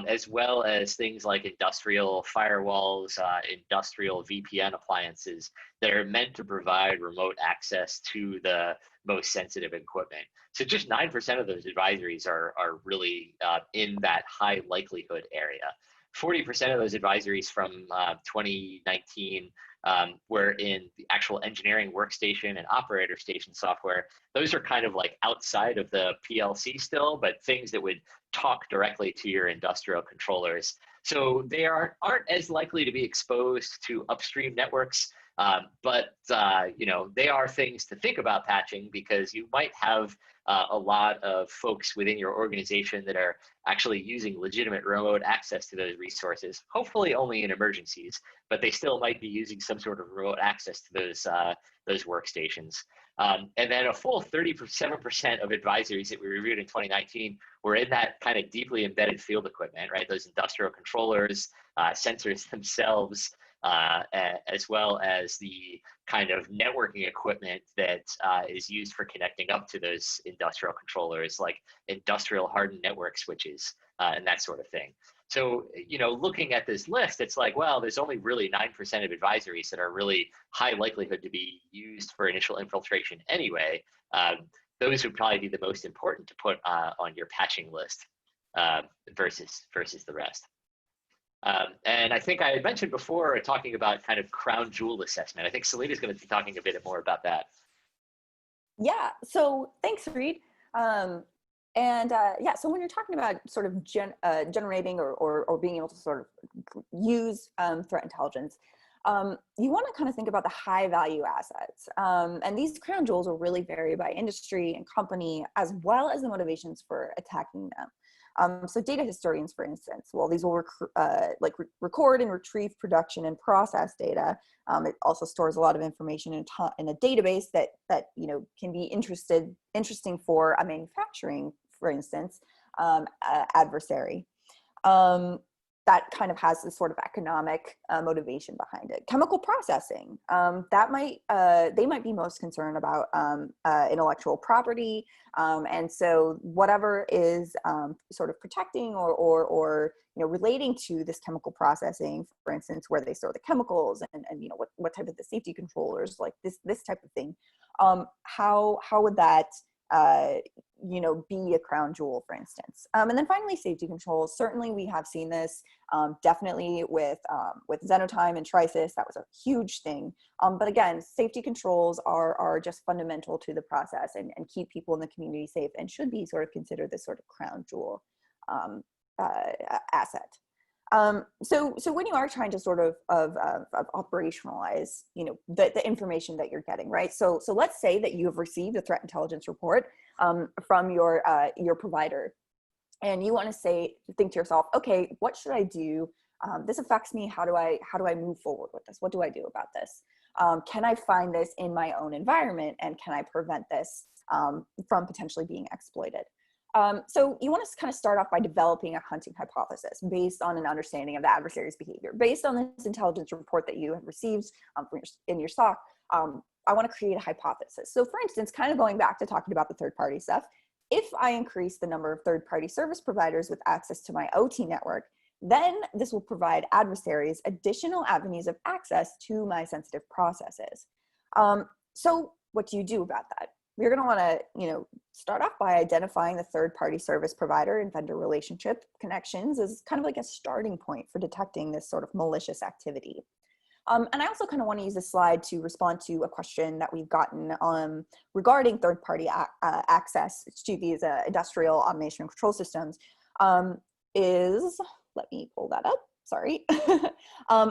as well as things like industrial firewalls, industrial VPN appliances that are meant to provide remote access to the most sensitive equipment. So just 9% of those advisories are really in that high likelihood area. 40% of those advisories from 2019 were in the actual engineering workstation and operator station software. Those are kind of like outside of the PLC still, but things that would talk directly to your industrial controllers. So they aren't as likely to be exposed to upstream networks, but they are things to think about patching, because you might have a lot of folks within your organization that are actually using legitimate remote access to those resources, hopefully only in emergencies, but they still might be using some sort of remote access to those workstations. And then a full 37% of advisories that we reviewed in 2019 were in that kind of deeply embedded field equipment, right? Those industrial controllers, sensors themselves, as well as the kind of networking equipment that is used for connecting up to those industrial controllers, like industrial hardened network switches and that sort of thing. So, looking at this list, it's like, well, there's only really 9% of advisories that are really high likelihood to be used for initial infiltration anyway. Those would probably be the most important to put on your patching list versus the rest. And I think I had mentioned before talking about kind of crown jewel assessment. I think Selena's going to be talking a bit more about that. Yeah, so thanks, Reid. Yeah, so when you're talking about sort of generating or being able to sort of use threat intelligence, you want to kind of think about the high value assets. And these crown jewels will really vary by industry and company, as well as the motivations for attacking them. So data historians, for instance, well, these will record and retrieve production and process data. It also stores a lot of information in a database that can be interesting for a manufacturing, for instance, adversary. That kind of has this sort of economic motivation behind it. Chemical processing, they might be most concerned about intellectual property, and so whatever is sort of protecting or relating to this chemical processing, for instance, where they store the chemicals and what type of the safety controllers, like this type of thing, how would that be a crown jewel, for instance. And then finally, safety controls. Certainly we have seen this definitely with Xenotime and Trisis. That was a huge thing. But again, safety controls are just fundamental to the process and keep people in the community safe, and should be sort of considered this sort of crown jewel asset. So when you are trying to sort of operationalize, the information that you're getting, right? So let's say that you have received a threat intelligence report from your provider, and you want to think to yourself, okay, what should I do? This affects me. How do I move forward with this? What do I do about this? Can I find this in my own environment, and can I prevent this from potentially being exploited? So you want to kind of start off by developing a hunting hypothesis based on an understanding of the adversary's behavior. Based on this intelligence report that you have received in your SOC, I want to create a hypothesis. So for instance, kind of going back to talking about the third-party stuff, if I increase the number of third-party service providers with access to my OT network, then this will provide adversaries additional avenues of access to my sensitive processes. So what do you do about that? You're going to want to, start off by identifying the third-party service provider and vendor relationship connections as kind of like a starting point for detecting this sort of malicious activity. And I also kind of want to use this slide to respond to a question that we've gotten regarding third-party access to these industrial automation and control systems. Let me pull that up. Sorry.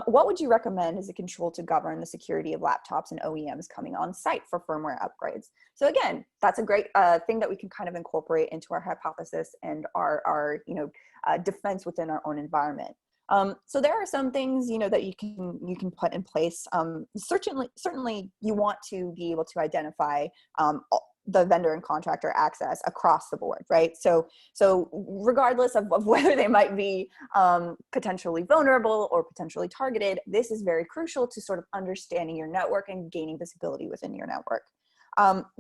What would you recommend as a control to govern the security of laptops and OEMs coming on site for firmware upgrades? So again, that's a great thing that we can kind of incorporate into our hypothesis and our defense within our own environment. So there are some things that you can put in place. Certainly, you want to be able to identify the vendor and contractor access across the board, right? So regardless of whether they might be potentially vulnerable or potentially targeted, this is very crucial to sort of understanding your network and gaining visibility within your network.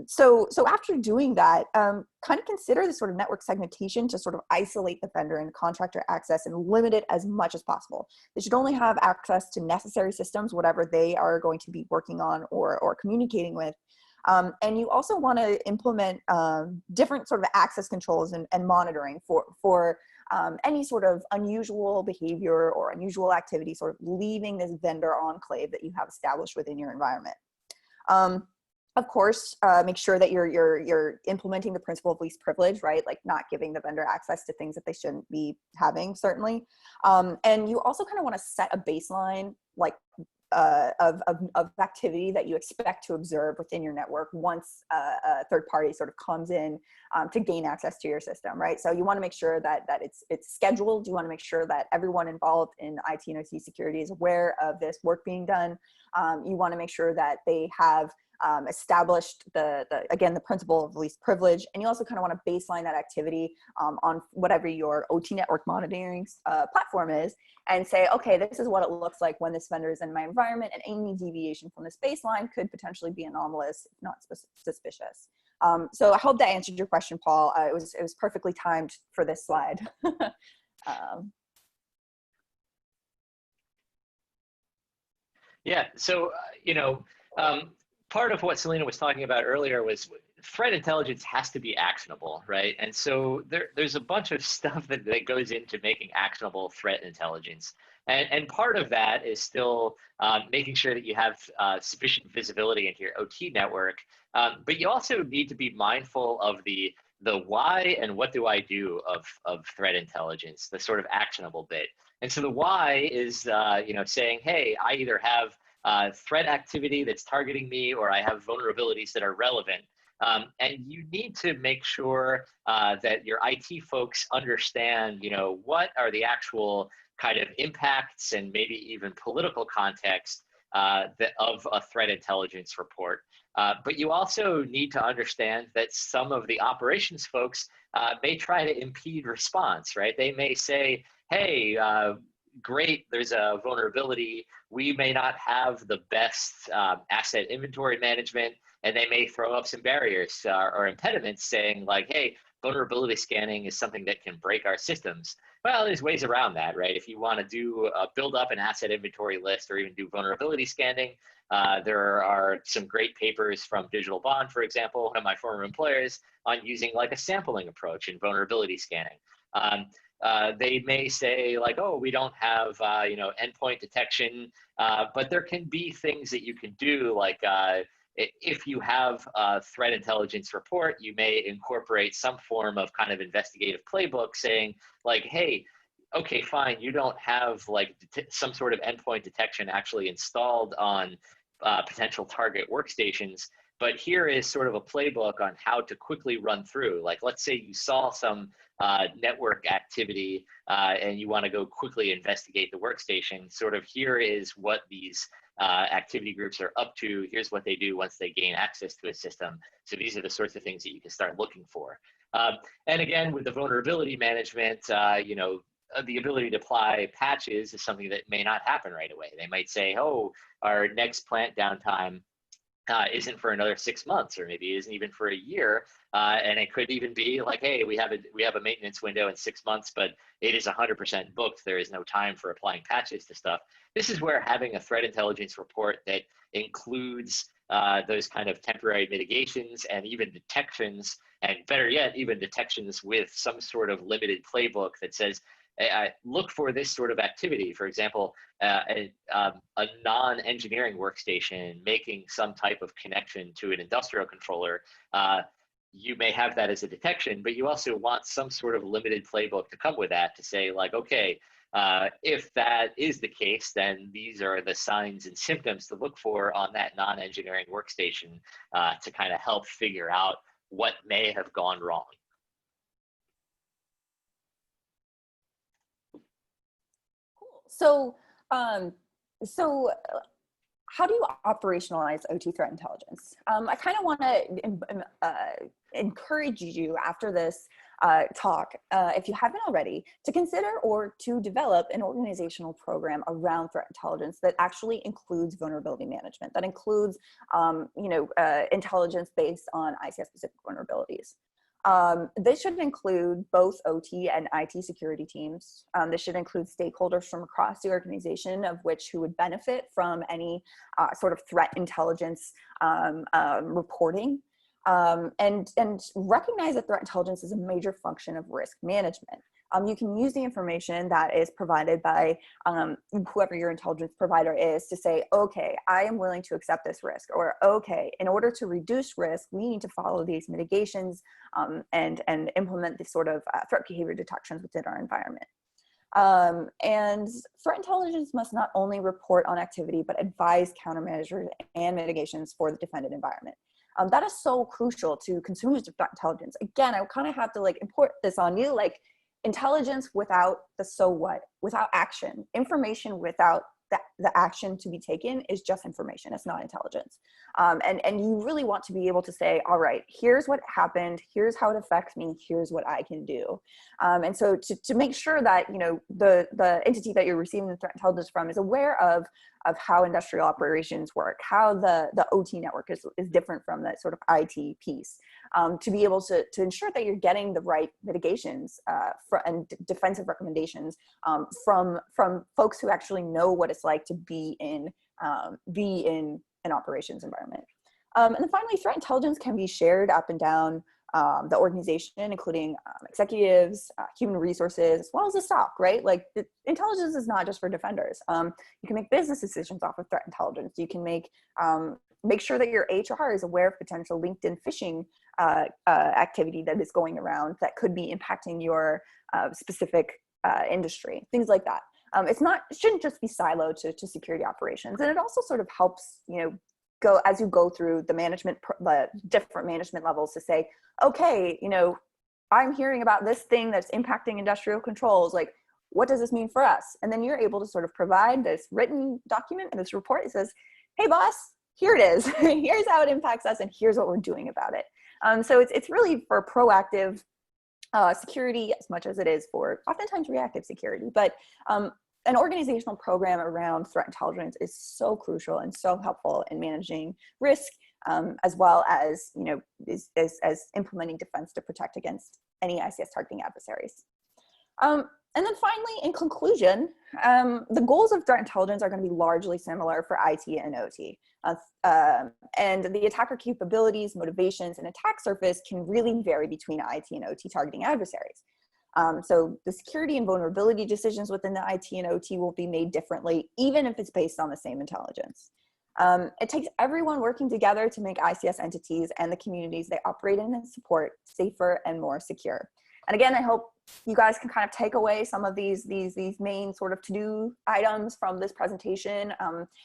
So after doing that, kind of consider the sort of network segmentation to sort of isolate the vendor and contractor access and limit it as much as possible. They should only have access to necessary systems, whatever they are going to be working on or communicating with. And you also want to implement different sort of access controls and monitoring for any sort of unusual behavior or unusual activity sort of leaving this vendor enclave that you have established within your environment. Of course, make sure that you're implementing the principle of least privilege, right? Like not giving the vendor access to things that they shouldn't be having, certainly. And you also kind of want to set a baseline, like of activity that you expect to observe within your network once a third party sort of comes in to gain access to your system, right? So you want to make sure that it's scheduled. You want to make sure that everyone involved in IT and OT security is aware of this work being done. You want to make sure that they have established the principle of least privilege, and you also kind of want to baseline that activity on whatever your OT network monitoring platform is, and say, okay, this is what it looks like when this vendor is in my environment, and any deviation from this baseline could potentially be anomalous, if not suspicious. So I hope that answered your question, Paul. It was perfectly timed for this slide. Yeah, so part of what Selena was talking about earlier was threat intelligence has to be actionable, right? And so there's a bunch of stuff that goes into making actionable threat intelligence. And part of that is still making sure that you have sufficient visibility into your OT network. But you also need to be mindful of the why and what do I do of threat intelligence, the sort of actionable bit. And so the why is saying, hey, I either have threat activity that's targeting me, or I have vulnerabilities that are relevant. And you need to make sure that your IT folks understand, what are the actual kind of impacts and maybe even political context of a threat intelligence report. But you also need to understand that some of the operations folks may try to impede response, right? They may say, hey, great, there's a vulnerability. We may not have the best asset inventory management, and they may throw up some barriers or impediments saying like, hey, vulnerability scanning is something that can break our systems. Well, there's ways around that, right? If you want to do build up an asset inventory list or even do vulnerability scanning, there are some great papers from Digital Bond, for example, one of my former employers, on using like a sampling approach in vulnerability scanning. They may say like, oh, we don't have, endpoint detection, but there can be things that you can do, like if you have a threat intelligence report, you may incorporate some form of kind of investigative playbook saying like, hey, okay, fine, you don't have like some sort of endpoint detection actually installed on potential target workstations, but here is sort of a playbook on how to quickly run through. Like, let's say you saw some network activity and you want to go quickly investigate the workstation. Sort of here is what these activity groups are up to. Here's what they do once they gain access to a system. So these are the sorts of things that you can start looking for. And again, with the vulnerability management, the ability to apply patches is something that may not happen right away. They might say, oh, our next plant downtime, isn't for another 6 months, or maybe isn't even for a year. And it could even be like, hey, we have a maintenance window in 6 months, but it is 100% booked. There is no time for applying patches to stuff. This is where having a threat intelligence report that includes those kind of temporary mitigations and even detections, and better yet, even detections with some sort of limited playbook that says, look for this sort of activity. For example, a non-engineering workstation making some type of connection to an industrial controller. You may have that as a detection, but you also want some sort of limited playbook to come with that to say, like, okay, if that is the case, then these are the signs and symptoms to look for on that non-engineering workstation to kind of help figure out what may have gone wrong. So, how do you operationalize OT threat intelligence? I kind of want to encourage you after this talk, if you haven't already, to consider or to develop an organizational program around threat intelligence that actually includes vulnerability management, that includes, intelligence based on ICS-specific vulnerabilities. This should include both OT and IT security teams. This should include stakeholders from across the organization, of which who would benefit from any sort of threat intelligence reporting, and recognize that threat intelligence is a major function of risk management. You can use the information that is provided by whoever your intelligence provider is to say, okay, I am willing to accept this risk, or okay, in order to reduce risk, we need to follow these mitigations and implement this sort of threat behavior detections within our environment. And threat intelligence must not only report on activity, but advise countermeasures and mitigations for the defended environment. That is so crucial to consumers of threat intelligence. Again, I kind of have to like import this on you, like, intelligence without the so what, without action, information without the action to be taken is just information. It's not intelligence. And you really want to be able to say, all right, here's what happened, here's how it affects me, here's what I can do. And so to make sure that, you know, the entity that you're receiving the threat intelligence from is aware of how industrial operations work, how the OT network is different from that sort of IT piece, to be able to ensure that you're getting the right mitigations and defensive recommendations from folks who actually know what it's like to be in an operations environment. And then finally, threat intelligence can be shared up and down the organization, including executives, human resources, as well as the stock, right? Like, intelligence is not just for defenders. You can make business decisions off of threat intelligence. You can make sure that your HR is aware of potential LinkedIn phishing activity that is going around that could be impacting your specific industry, things like that. It shouldn't just be siloed to security operations. And it also sort of helps, you know, as you go through the different management levels to say, okay, you know, I'm hearing about this thing that's impacting industrial controls. Like, what does this mean for us? And then you're able to sort of provide this written document and this report. It says, hey boss, here it is. Here's how it impacts us, and here's what we're doing about it. So it's really for proactive security as much as it is for oftentimes reactive security. But an organizational program around threat intelligence is so crucial and so helpful in managing risk, as well as, you know, as implementing defense to protect against any ICS targeting adversaries. And then finally, in conclusion, the goals of threat intelligence are going to be largely similar for IT and OT. And the attacker capabilities, motivations, and attack surface can really vary between IT and OT targeting adversaries. So the security and vulnerability decisions within the IT and OT will be made differently, even if it's based on the same intelligence. It takes everyone working together to make ICS entities and the communities they operate in and support safer and more secure. And again, I hope you guys can kind of take away some of these main sort of to-do items from this presentation.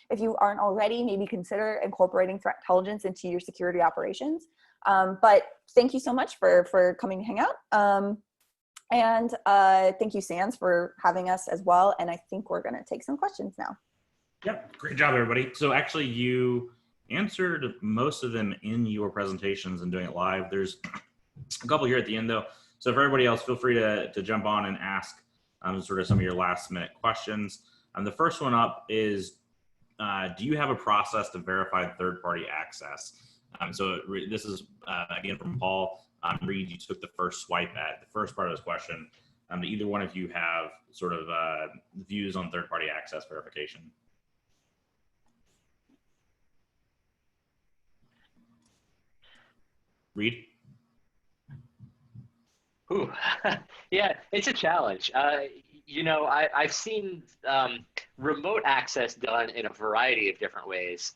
If you aren't already, maybe consider incorporating threat intelligence into your security operations. But thank you so much for coming to hang out. And thank you, Sans, for having us as well. And I think we're going to take some questions now. Yep, great job, everybody. So actually, you answered most of them in your presentations and doing it live. There's a couple here at the end, though. So for everybody else, feel free to jump on and ask sort of some of your last minute questions. The first one up is, do you have a process to verify third-party access? This is, again, from Paul. Reid, you took the first swipe at the first part of this question. Do either one of you have sort of views on third-party access verification? Reid? Ooh, yeah, it's a challenge. I've seen remote access done in a variety of different ways.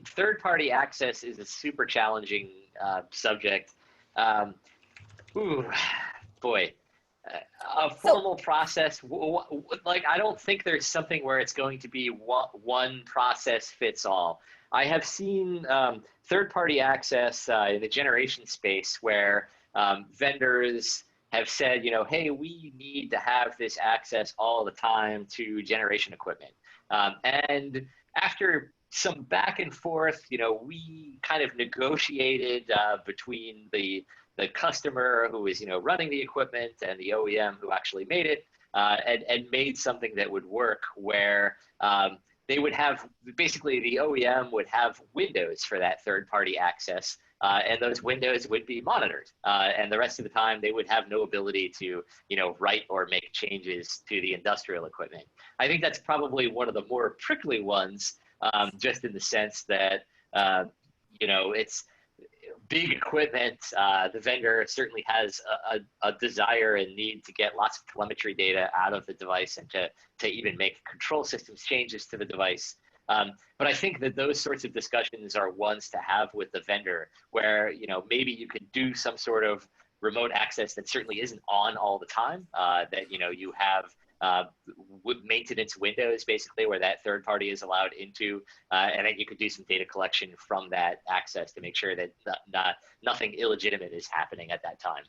Third-party access is a super challenging subject. Ooh, boy, a formal process, like I don't think there's something where it's going to be one process fits all. I have seen third-party access in the generation space where vendors have said, hey, we need to have this access all the time to generation equipment. And after some back and forth, we kind of negotiated between the customer who is, running the equipment and the OEM who actually made it, and made something that would work where they would have, basically the OEM would have windows for that third-party access. And those windows would be monitored. And the rest of the time, they would have no ability to, write or make changes to the industrial equipment. I think that's probably one of the more prickly ones, just in the sense that, it's big equipment. The vendor certainly has a desire and need to get lots of telemetry data out of the device and to even make control systems changes to the device. But I think that those sorts of discussions are ones to have with the vendor where, maybe you could do some sort of remote access that certainly isn't on all the time, that, you have maintenance windows basically where that third party is allowed into, and then you could do some data collection from that access to make sure that nothing illegitimate is happening at that time.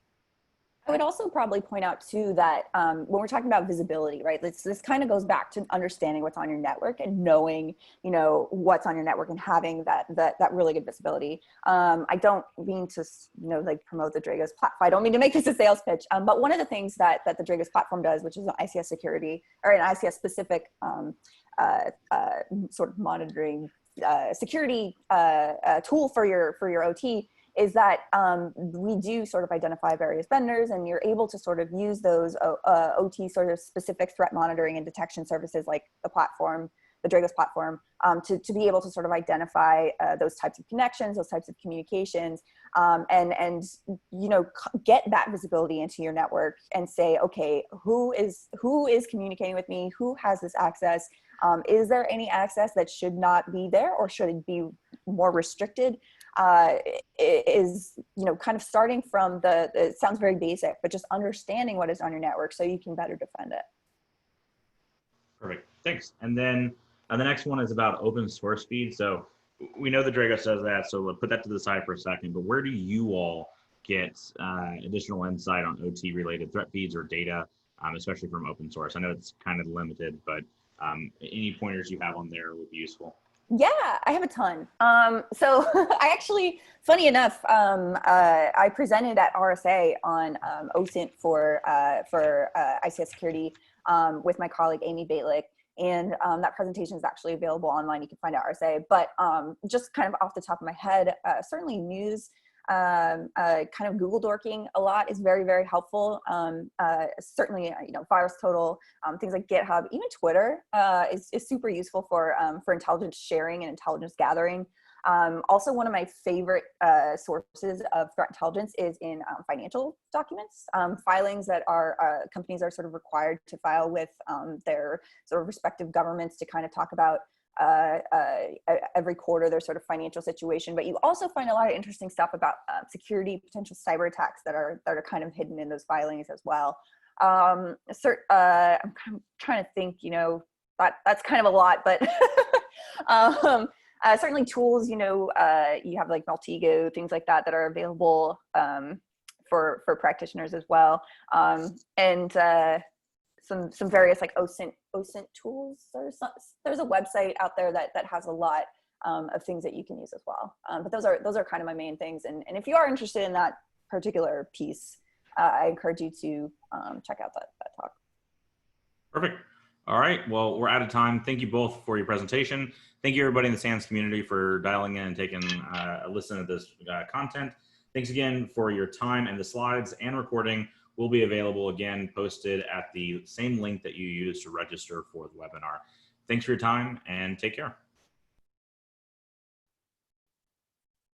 I would also probably point out too that when we're talking about visibility, right, this kind of goes back to understanding what's on your network and knowing, what's on your network and having that really good visibility. I don't mean to, like promote the Dragos platform. I don't mean to make this a sales pitch, but one of the things that the Dragos platform does, which is an ICS security or an ICS specific sort of monitoring security tool for your OT, is that we do sort of identify various vendors, and you're able to sort of use those OT sort of specific threat monitoring and detection services like the platform, the Dragos platform, to be able to sort of identify those types of connections, those types of communications, and get that visibility into your network and say, okay, who is communicating with me? Who has this access? Is there any access that should not be there, or should it be more restricted? Is kind of starting from it sounds very basic, but just understanding what is on your network so you can better defend it. Perfect, thanks. And then the next one is about open source feed. So we know that Dragos does that, so we'll put that to the side for a second, but where do you all get additional insight on OT related threat feeds or data, especially from open source? I know it's kind of limited, but any pointers you have on there would be useful. Yeah, I have a ton. So I actually, funny enough, I presented at RSA on OSINT for ICS security with my colleague Amy Bailick, and that presentation is actually available online. You can find it at RSA. But just kind of off the top of my head, certainly news, kind of Google dorking a lot is very, very helpful. Certainly, VirusTotal, things like GitHub, even Twitter is super useful for intelligence sharing and intelligence gathering. Also, one of my favorite sources of threat intelligence is in financial documents, filings that companies are sort of required to file with their sort of respective governments to kind of talk about every quarter their sort of financial situation. But you also find a lot of interesting stuff about security, potential cyber attacks that are kind of hidden in those filings as well. I'm kind of trying to think, that's kind of a lot, but certainly tools, you have like Maltego, things like that are available for practitioners as well. And some various like OSINT tools. There's a website out there that has a lot of things that you can use as well. But those are kind of my main things. And if you are interested in that particular piece, I encourage you to check out that talk. Perfect. All right, well, we're out of time. Thank you both for your presentation. Thank you everybody in the SANS community for dialing in and taking a listen to this content. Thanks again for your time, and the slides and recording will be available again, posted at the same link that you used to register for the webinar. Thanks for your time and take care.